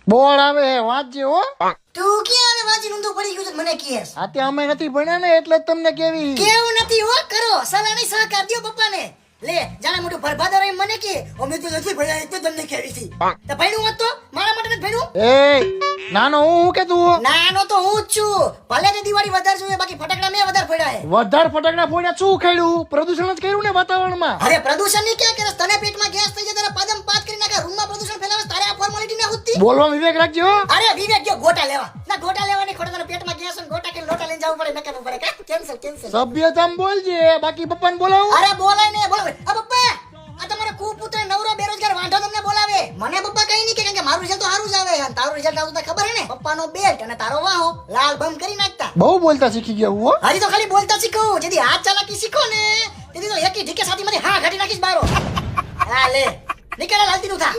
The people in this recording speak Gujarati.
બોલ આવે વાંચજે હો. તું ક્યાં હવે વાંચી ઊંધું પડી ગયું છે મને કેસ આતે અમે નથી ભણ્યા ને એટલે જ તમને કેવી. કેવું નથી હો કરો સલાહ નહીં સહકાર દ્યો પપ્પાને લે જાણે મોટું ભરભાદર એમ મને કે અમે તો નથી ભણ્યા એટલે તમને કેવી હતી તો ભણ્યું હોત તો મારા માટે નથી ભણ્યું એ નાનો હું કે તું નાનો તો હું જ છું ભલે તે દિવાળી વધારે જોઈએ બાકી ફટાકડા મેં વધારે ફોડ્યા હે વધારે ફટાકડા ફોડ્યા શું ખેડ્યું પ્રદૂષણ જ કર્યું ને વાતાવરણમાં. અરે પ્રદૂષણ ની ક્યાં કરે તને પેટમાં ગેસ થઈ જાય તારા પાદમ પાત કરી નાખે રૂમમાં પ્રદૂષણ ફેલાવે તારે આ ફોર્માલિટી ના હોતી બોલવામાં વિવેક રાખજો. અરે વિવેક ગયો ગોટા લેવા ના ગોટા લેવાની ખોટા તારા પેટમાં ગેસ અને ગોટા કે લોટા લઈને જવું પડે નકાનું પડે કા કેન્સલ કેન્સલ સભ્યતામ બોલજે બાકી પપ્પાને બોલાવું. અરે બોલાય ને બોલાવે આ પપ્પા આ તમારો કુપુત્ર નવરો બેરોજગાર વાંઢો તમને બોલાવે મને પપ્પા કઈ નહીં કે કારણ કે મારું રિઝલ્ટ તો સારું જ આવે અને તારું રિઝલ્ટ આવતું તો ખબર હે ને પપ્પાનો બેલ્ટ અને તારો વાહો લાલ બમ કરી નાખતા બહુ બોલતા શીખી ગયા હું હો. હજી તો ખાલી બોલતા શીખો જેથી હાથ ચાલાકી શીખો ને તેથી તો એકી ઢીકે સાથી માંથી હા ઘાટી નાખીશ બારો હા લે નીકળે લાલતી નું થા